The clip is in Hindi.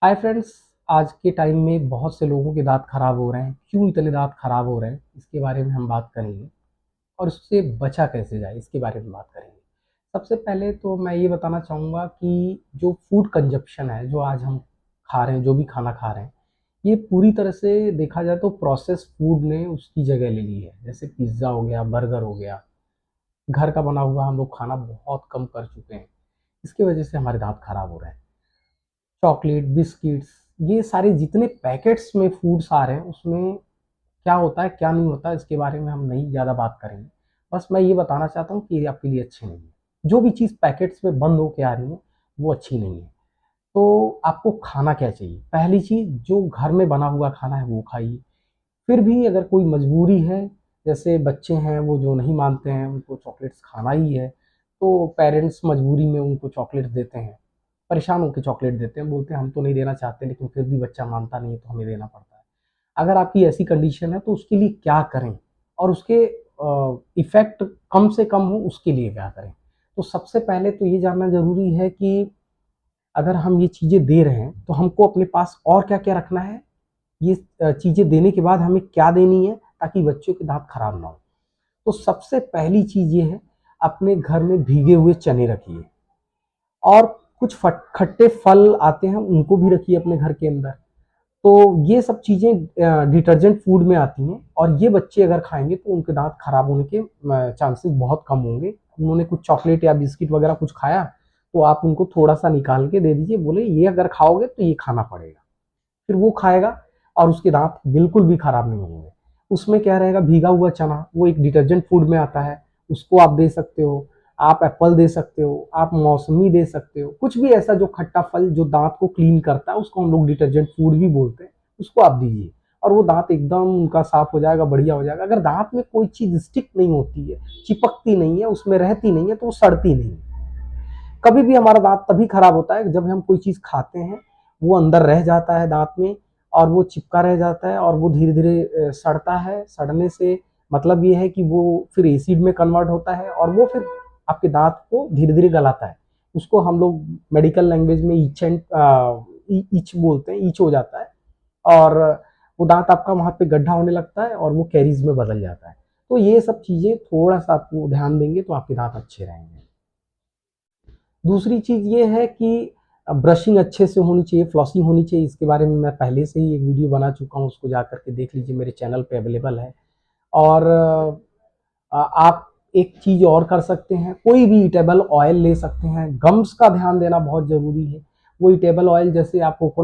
Hi friends. आज के टाइम में बहुत से लोगों के दांत खराब हो रहे हैं। क्यों इतने दांत खराब हो रहे हैं, इसके बारे में हम बात करेंगे और उससे बचा कैसे जाए, इसके बारे में बात करेंगे। सबसे पहले तो मैं ये बताना चाहूँगा कि जो फूड कंजप्शन है, जो आज हम खा रहे हैं, जो भी खाना खा रहे हैं, ये पूरी तरह से देखा जाए तो प्रोसेस फूड ने उसकी जगह ले ली है। जैसे पिज़्ज़ा हो गया, बर्गर हो गया, घर का बना हुआ हम लोग खाना बहुत कम कर चुके हैं। इसकी वजह से हमारे दांत खराब हो रहे हैं। चॉकलेट, बिस्किट्स, ये सारे जितने पैकेट्स में फूड्स आ रहे हैं, उसमें क्या होता है क्या नहीं होता, इसके बारे में हम नहीं ज़्यादा बात करेंगे। बस मैं ये बताना चाहता हूँ कि ये आपके लिए अच्छी नहीं है। जो भी चीज़ पैकेट्स में बंद होके आ रही है वो अच्छी नहीं है। तो आपको खाना क्या चाहिए? पहली चीज़, जो घर में बना हुआ खाना है वो खाइए। फिर भी अगर कोई मजबूरी है, जैसे बच्चे हैं वो जो नहीं मानते हैं, उनको चॉकलेट्स खाना ही है, तो पेरेंट्स मजबूरी में उनको चॉकलेट्स देते हैं। परेशान होकर चॉकलेट देते हैं, बोलते हैं हम तो नहीं देना चाहते, लेकिन फिर भी बच्चा मानता नहीं है तो हमें देना पड़ता है। अगर आपकी ऐसी कंडीशन है तो उसके लिए क्या करें और उसके इफ़ेक्ट कम से कम हो, उसके लिए क्या करें? तो सबसे पहले तो ये जानना ज़रूरी है कि अगर हम ये चीज़ें दे रहे हैं तो हमको अपने पास और क्या-क्या रखना है, ये चीज़ें देने के बाद हमें क्या देनी है ताकि बच्चों के दाँत खराब ना हो। तो सबसे पहली चीज़ ये है, अपने घर में भीगे हुए चने रखिए और कुछ फट खट्टे फल आते हैं, उनको भी रखिए अपने घर के अंदर। तो ये सब चीज़ें डिटर्जेंट फूड में आती हैं और ये बच्चे अगर खाएँगे तो उनके दाँत खराब होने के चांसेस बहुत कम होंगे। उन्होंने कुछ चॉकलेट या बिस्किट वगैरह कुछ खाया, तो आप उनको थोड़ा-सा निकाल के दे दीजिए, बोले ये अगर खाओगे तो ये खाना पड़ेगा। फिर वो खाएगा और उसके दाँत बिल्कुल भी खराब नहीं होंगे। उसमें क्या रहेगा, भीगा हुआ चना, वो एक डिटर्जेंट फूड में आता है, उसको आप दे सकते हो। आप एप्पल दे सकते हो, आप मौसमी दे सकते हो, कुछ भी ऐसा जो खट्टा फल जो दाँत को क्लीन करता है, उसको हम लोग डिटर्जेंट फूड भी बोलते हैं, उसको आप दीजिए और वो दाँत एकदम उनका साफ हो जाएगा, बढ़िया हो जाएगा। अगर दाँत में कोई चीज़ स्टिक नहीं होती है, चिपकती नहीं है, उसमें रहती नहीं है, तो वो सड़ती नहीं है। कभी भी हमारा दाँत तभी खराब होता है जब हम कोई चीज़ खाते हैं, वो अंदर रह जाता है दाँत में और वो चिपका रह जाता है और वो धीरे-धीरे सड़ता है। सड़ने से मतलब ये है कि वो फिर एसिड में कन्वर्ट होता है और वो फिर आपके दाँत को धीरे-धीरे गलाता है। उसको हम लोग मेडिकल लैंग्वेज में ईच बोलते हैं, ईच हो जाता है और वो दाँत आपका वहाँ पे गड्ढा होने लगता है और वो कैरीज़ में बदल जाता है। तो ये सब चीज़ें थोड़ा-सा आपको ध्यान देंगे तो आपके दाँत अच्छे रहेंगे। दूसरी चीज़ ये है कि ब्रशिंग अच्छे से होनी चाहिए, फ्लॉसिंग होनी चाहिए। इसके बारे में मैं पहले से ही एक वीडियो बना चुका हूँ, उसको जा कर के देख लीजिए, मेरे चैनल पे अवेलेबल है। और आप एक चीज़ और कर सकते हैं, कोई भी ईटेबल ऑयल ले सकते हैं। गम्स का ध्यान देना बहुत ज़रूरी है। वो ईटेबल ऑयल जैसे आप कोको